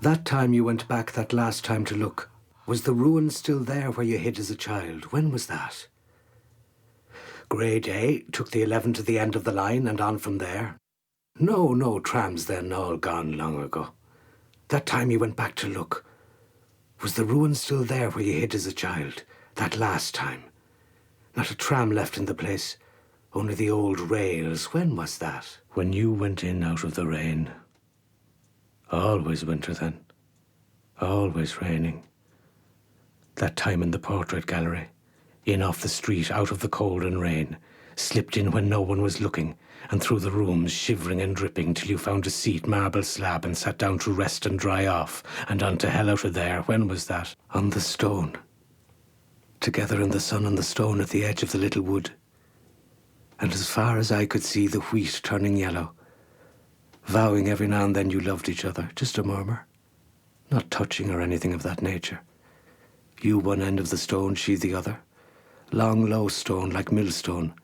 That time you went back that last time to look, was the ruin still there where you hid as a child? When was that? Grey day, took the 11 to the end of the line and on from there. No trams then, all gone long ago. That time you went back to look, was the ruin still there where you hid as a child? That last time? Not a tram left in the place, only the old rails. When was that? When you went in out of the rain. Always winter then. Always raining. That time in the portrait gallery. In off the street, out of the cold and rain. Slipped in when no one was looking, and through the rooms, shivering and dripping, till you found a seat, marble slab, and sat down to rest and dry off, and on to hell out of there. When was that? On the stone. Together in the sun on the stone at the edge of the little wood. And as far as I could see, the wheat turning yellow. Vowing every now and then you loved each other, just a murmur. Not touching or anything of that nature. You one end of the stone, she the other. Long, low stone, like millstone.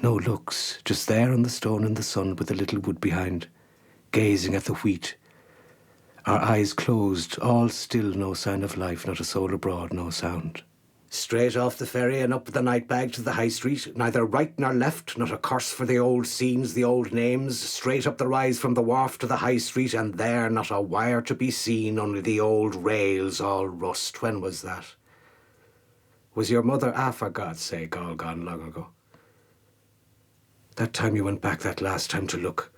No looks, just there on the stone in the sun with the little wood behind, gazing at the wheat. Our eyes closed, all still, no sign of life, not a soul abroad, no sound. Straight off the ferry and up the night bag to the high street, neither right nor left, not a curse for the old scenes, the old names, straight up the rise from the wharf to the high street, and there not a wire to be seen, only the old rails all rust. When was that? Was your mother, for God's sake, all gone long ago? That time you went back that last time to look,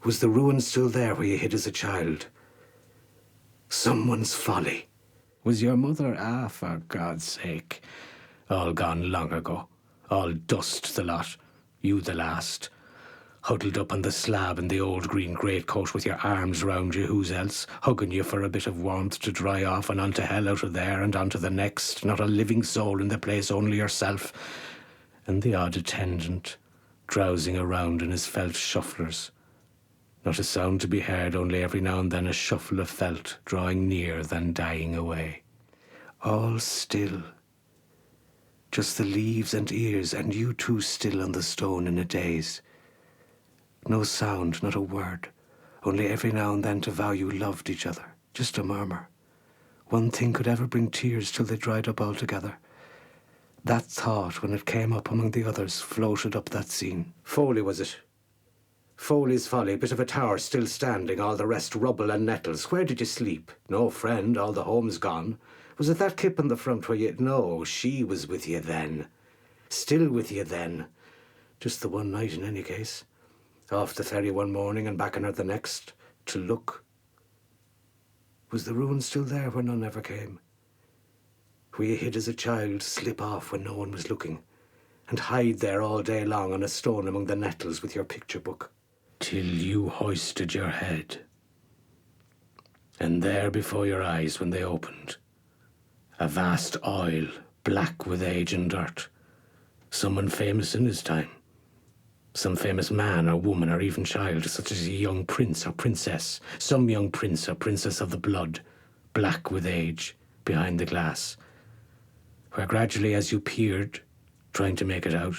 was the ruin still there where you hid as a child? Someone's folly. Was your mother, for God's sake, all gone long ago? All dust the lot, you the last. Huddled up on the slab in the old green greatcoat with your arms round you, who's else? Hugging you for a bit of warmth to dry off, and on to hell out of there and on to the next. Not a living soul in the place, only yourself. And the odd attendant, drowsing around in his felt shufflers. Not a sound to be heard, only every now and then a shuffle of felt, drawing near, then dying away. All still. Just the leaves and ears, and you two still on the stone in a daze. No sound, not a word, only every now and then to vow you loved each other, just a murmur. One thing could ever bring tears till they dried up altogether. That thought, when it came up among the others, floated up that scene. Foley, was it? Foley's Folly, bit of a tower still standing, all the rest rubble and nettles. Where did you sleep? No friend, all the home's gone. Was it that kip in the front where you... No, she was with you then. Still with you then. Just the one night in any case. Off the ferry one morning and back on her the next, to look. Was the ruin still there where none ever came? Where you hid as a child, slip off when no one was looking, and hide there all day long on a stone among the nettles with your picture book. Till you hoisted your head. And there before your eyes when they opened, a vast oil, black with age and dirt. Someone famous in his time. Some famous man or woman or even child, such as a young prince or princess. Some young prince or princess of the blood, black with age, behind the glass. Where gradually as you peered, trying to make it out,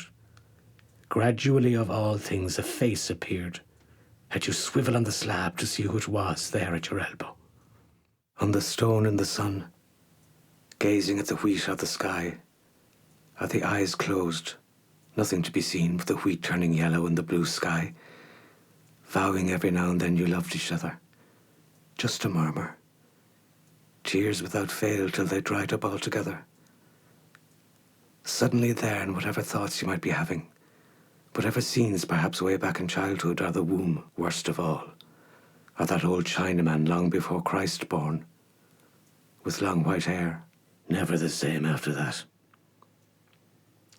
gradually of all things a face appeared. Had you swivel on the slab to see who it was there at your elbow. On the stone in the sun, gazing at the wheat of the sky, are the eyes closed, nothing to be seen but the wheat turning yellow in the blue sky, vowing every now and then you loved each other. Just a murmur. Tears without fail till they dried up altogether. Suddenly there, in whatever thoughts you might be having, whatever scenes perhaps way back in childhood, or the womb, worst of all, or that old Chinaman long before Christ born, with long white hair. Never the same after that.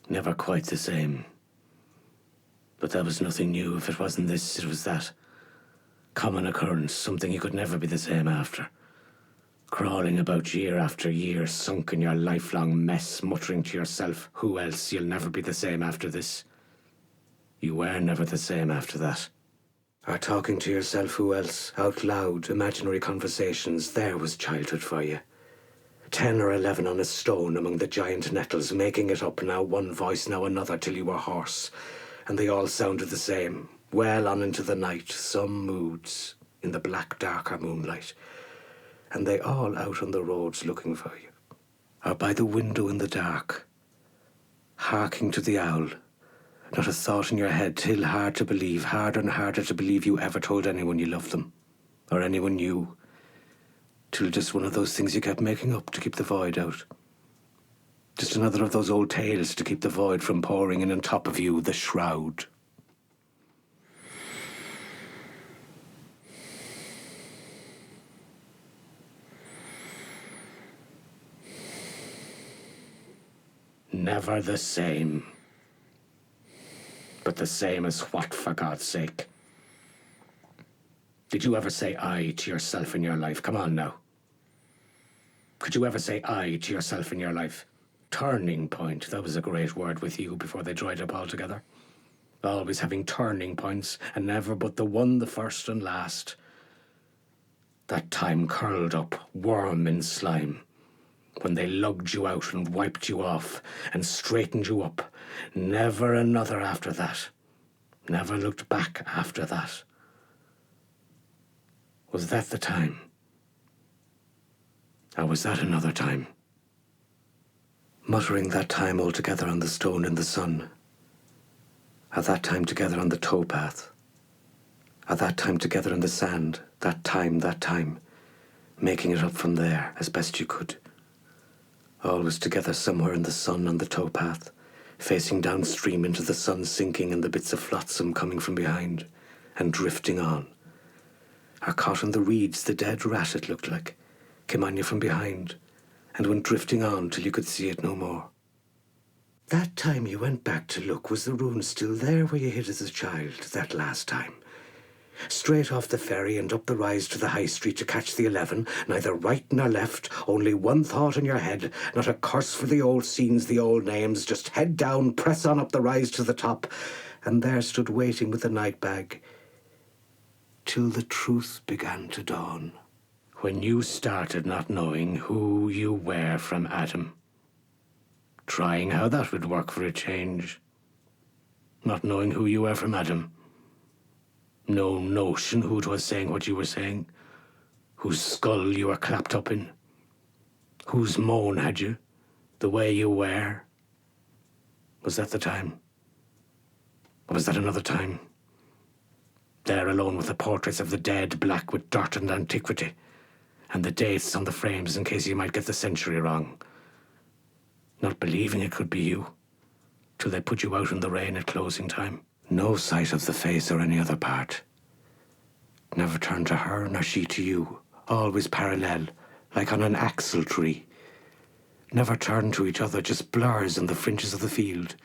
Never quite the same. But that was nothing new. If it wasn't this, it was that. Common occurrence, something you could never be the same after. Crawling about year after year, sunk in your lifelong mess, muttering to yourself, who else? You'll never be the same after this. You were never the same after that. Or talking to yourself, who else? Out loud, imaginary conversations, there was childhood for you. 10 or 11 on a stone among the giant nettles, making it up, now one voice, now another, till you were hoarse. And they all sounded the same, well on into the night, some moods. in the black, darker moonlight, and they all out on the roads looking for you, or by the window in the dark, harking to the owl, not a thought in your head, till hard to believe, harder and harder to believe you ever told anyone you loved them, or anyone knew, till just one of those things you kept making up to keep the void out. Just another of those old tales to keep the void from pouring in on top of you, the shroud. Never the same. But the same as what, for God's sake? Did you ever say I to yourself in your life? Come on now. Could you ever say I to yourself in your life? Turning point, that was a great word with you before they dried up altogether. Always having turning points, and never but the one, the first and last. That time curled up, worm in slime, when they lugged you out and wiped you off and straightened you up. Never another after that. Never looked back after that. Was that the time? Or was that another time? Muttering that time all together on the stone in the sun. Or that time together on the towpath. Or that time together in the sand. That time. Making it up from there as best you could. Always together somewhere in the sun on the towpath, facing downstream into the sun sinking and the bits of flotsam coming from behind, and drifting on. Or caught in the reeds, the dead rat it looked like, came on you from behind, and went drifting on till you could see it no more. That time you went back to look, was the ruin still there where you hid as a child, that last time? Straight off the ferry and up the rise to the high street to catch the 11, neither right nor left, only one thought in your head, not a curse for the old scenes, the old names, just head down, press on up the rise to the top, and there stood waiting with the night bag, till the truth began to dawn. When you started not knowing who you were from Adam, trying how that would work for a change, not knowing who you were from Adam, no notion who 'twas saying what you were saying, whose skull you were clapped up in, whose moan had you, the way you were. Was that the time? Or was that another time? There alone with the portraits of the dead, black with dirt and antiquity, and the dates on the frames in case you might get the century wrong. Not believing it could be you, till they put you out in the rain at closing time. No sight of the face or any other part. Never turned to her, nor she to you. Always parallel, like on an axle tree. Never turned to each other, just blurs in the fringes of the field.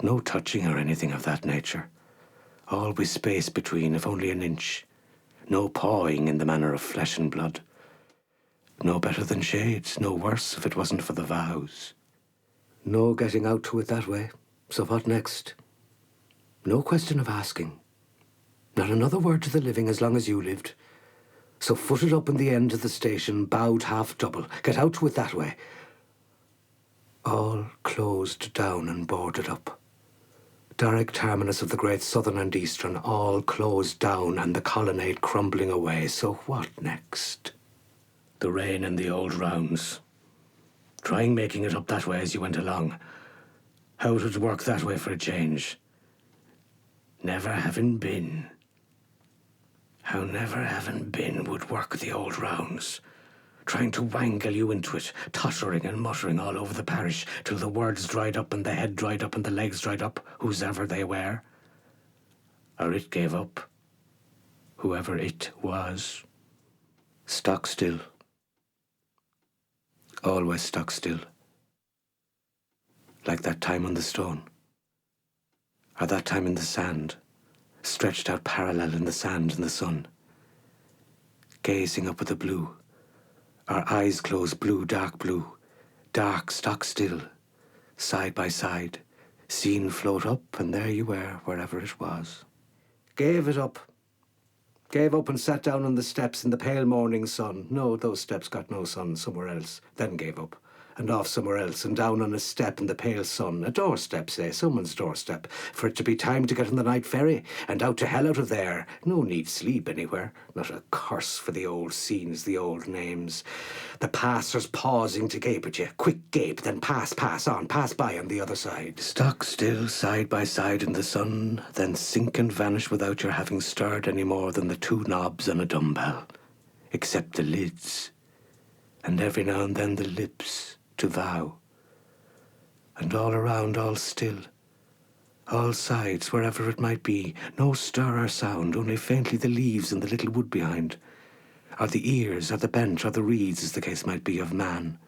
No touching or anything of that nature. Always space between, if only an inch. No pawing in the manner of flesh and blood. No better than shades, no worse if it wasn't for the vows. No getting out to it that way. So what next? No question of asking. Not another word to the living as long as you lived. So footed up in the end of the station, bowed half double. Get out to it that way. All closed down and boarded up. Direct terminus of the great southern and eastern, all closed down and the colonnade crumbling away. So what next? The rain and the old rounds. Trying making it up that way as you went along. How it would work that way for a change. Never having been. How never having been would work the old rounds. Trying to wangle you into it, tottering and muttering all over the parish, till the words dried up and the head dried up and the legs dried up, whosever they were. Or it gave up, whoever it was. Stock still. Always stock still. Like that time on the stone. Or that time in the sand, stretched out parallel in the sand in the sun. Gazing up at the blue. Our eyes closed, blue, dark, stock still, side by side, seen float up, and there you were, wherever it was. Gave it up. Gave up and sat down on the steps in the pale morning sun. No, those steps got no sun, somewhere else. Then gave up. and off somewhere else, and down on a step in the pale sun, a doorstep, say, someone's doorstep, for it to be time to get on the night ferry, and out to hell out of there. No need sleep anywhere, not a curse for the old scenes, the old names. The passers pausing to gape at you, quick gape, then pass on, pass by on the other side. Stock still, side by side in the sun, then sink and vanish without your having stirred any more than the two knobs on a dumbbell, except the lids, and every now and then the lips, to vow. And all around, all still, all sides, wherever it might be, no stir or sound, only faintly the leaves and the little wood behind, or the ears, or the bench, or the reeds, as the case might be, of man.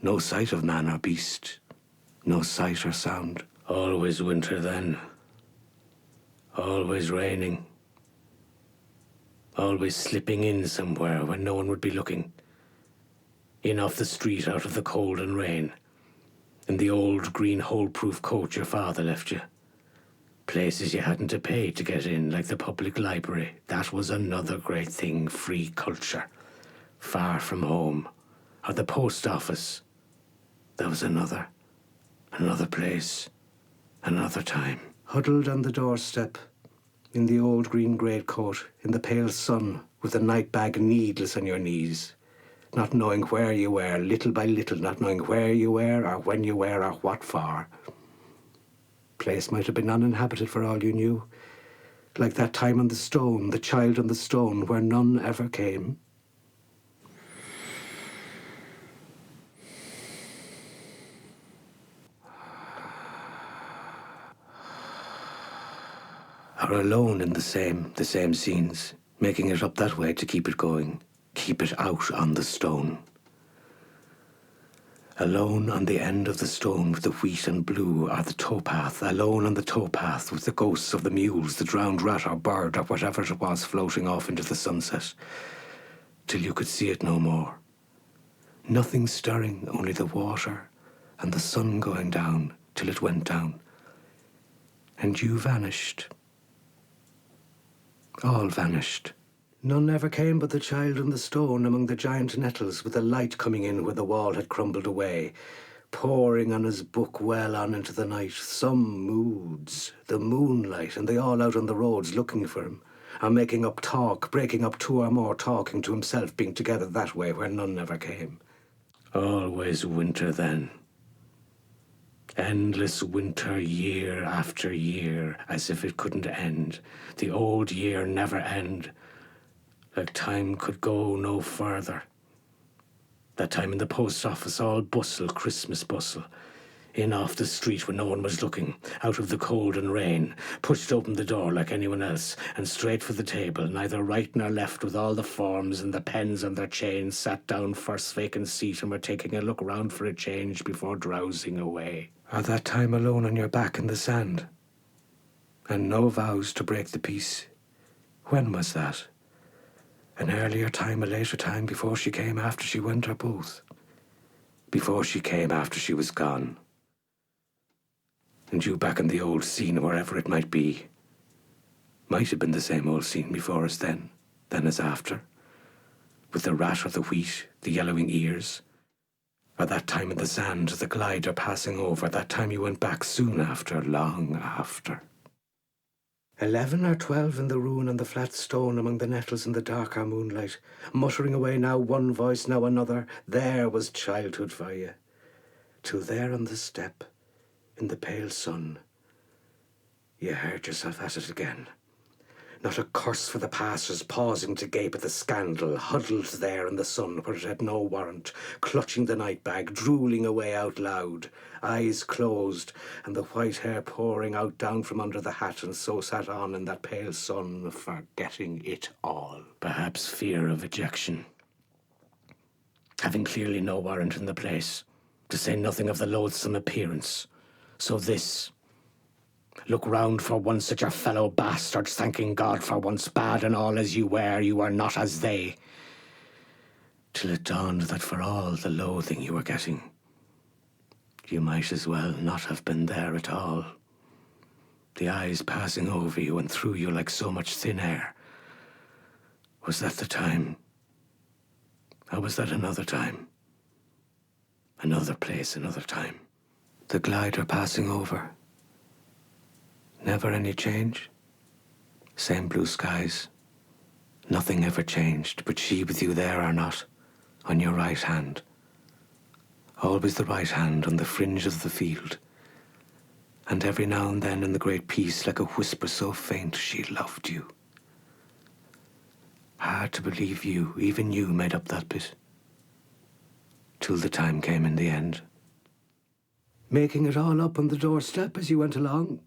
No sight of man or beast, no sight or sound. Always winter then, always raining, always slipping in somewhere when no one would be looking. In off the street out of the cold and rain, in the old green hole-proof coat your father left you. Places you hadn't to pay to get in, like the public library. That was another great thing, free culture. Far from home. Or the post office. That was another place, another time. Huddled on the doorstep, in the old green greatcoat, in the pale sun, with the night bag needless on your knees, not knowing where you were, little by little, not knowing where you were, or when you were, or what for. Place might have been uninhabited for all you knew, like that time on the stone, the child on the stone, where none ever came. Or alone in the same scenes, making it up that way to keep it going. Keep it out on the stone. Alone on the end of the stone with the wheat and blue, or the towpath, alone on the towpath with the ghosts of the mules, the drowned rat or bird or whatever it was floating off into the sunset, till you could see it no more. Nothing stirring, only the water and the sun going down till it went down. And you vanished. All vanished. None ever came but the child on the stone among the giant nettles, with the light coming in where the wall had crumbled away, pouring on his book well on into the night. Some moods, the moonlight, and they all out on the roads looking for him, or making up talk, breaking up two or more, talking to himself, being together that way where none ever came. Always winter then. Endless winter, year after year, as if it couldn't end. The old year never end. Like time could go no further. That time in the post office, all bustle, Christmas bustle. In off the street when no one was looking, out of the cold and rain, pushed open the door like anyone else, and straight for the table, neither right nor left, with all the forms and the pens on their chains, sat down first vacant seat and were taking a look round for a change before drowsing away. Or that time alone on your back in the sand, and no vows to break the peace. When was that? An earlier time, a later time, before she came, after she went, or both? Before she came, after she was gone. And you back in the old scene, wherever it might be. Might have been the same old scene before as then as after. With the rat or the wheat, the yellowing ears. Or that time in the sand, the glider passing over, that time you went back soon after, long after. 11 or 12 in the ruin on the flat stone among the nettles in the darker moonlight, muttering away now one voice, now another. There was childhood for you. Till there on the step, in the pale sun, you heard yourself at it again. Not a curse for the passers pausing to gape at the scandal, huddled there in the sun where it had no warrant, clutching the night bag, drooling away out loud, eyes closed, and the white hair pouring out down from under the hat, and so sat on in that pale sun, forgetting it all. Perhaps fear of ejection. Having clearly no warrant in the place, to say nothing of the loathsome appearance. So this... Look round for once at your fellow bastards, thanking God for once, bad and all as you were, you are not as they. Till it dawned that for all the loathing you were getting, you might as well not have been there at all. The eyes passing over you and through you like so much thin air. Was that the time? Or was that another time? Another place, another time. The glider passing over. Never any change. Same blue skies. Nothing ever changed, but she with you there or not, on your right hand. Always the right hand on the fringe of the field. And every now and then in the great peace, like a whisper so faint, she loved you. Hard to believe you, even you, made up that bit. Till the time came in the end. Making it all up on the doorstep as you went along.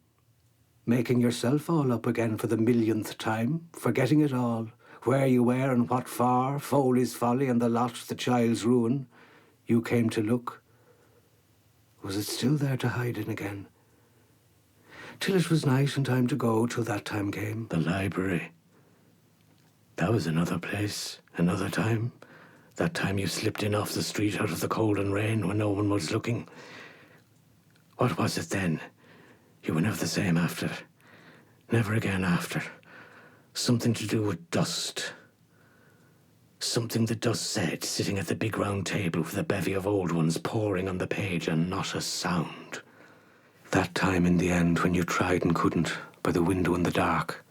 Making yourself all up again for the millionth time, forgetting it all, where you were and what for, Foley's folly and the lot, the child's ruin. You came to look. Was it still there to hide in again? Till it was night and time to go, till that time came. The library. That was another place, another time. That time you slipped in off the street out of the cold and rain when no one was looking. What was it then? You were never the same after. Never again after. Something to do with dust. Something the dust said, sitting at the big round table with a bevy of old ones pouring on the page and not a sound. That time in the end when you tried and couldn't, by the window in the dark,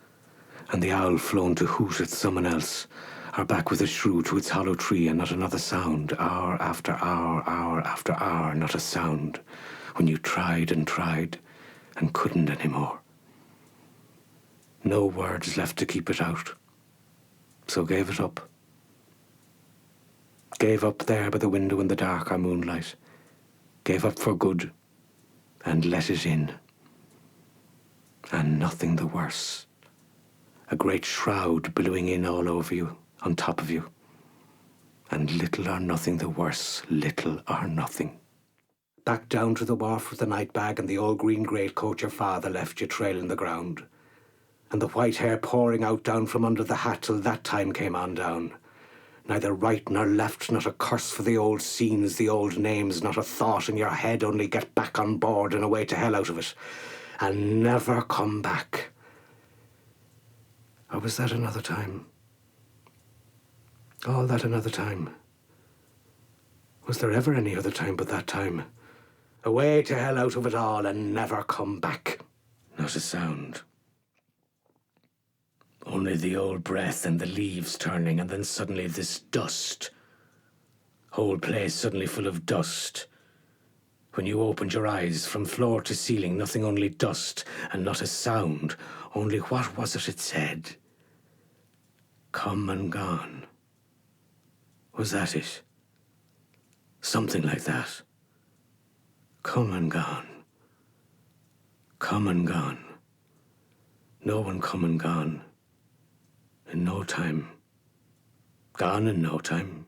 and the owl flown to hoot at someone else, or back with a shrew to its hollow tree and not another sound, hour after hour, not a sound, when you tried and couldn't anymore. No words left to keep it out, so gave it up. Gave up there by the window in the dark or moonlight, gave up for good, and let it in. And nothing the worse. A great shroud billowing in all over you, on top of you. And little or nothing the worse, little or nothing. Back down to the wharf with the night bag and the old green greatcoat your father left you trailing the ground. And the white hair pouring out down from under the hat till that time came on down. Neither right nor left, not a curse for the old scenes, the old names, not a thought in your head, only get back on board and away to hell out of it. And never come back. Or was that another time? All that another time? Was there ever any other time but that time? Away to hell out of it all and never come back. Not a sound. Only the old breath and the leaves turning, and then suddenly this dust. Whole place suddenly full of dust. When you opened your eyes, from floor to ceiling, nothing, only dust, and not a sound. Only what was it said? Come and gone. Was that it? Something like that. Come and gone. Come and gone. No one come and gone. In no time. Gone in no time.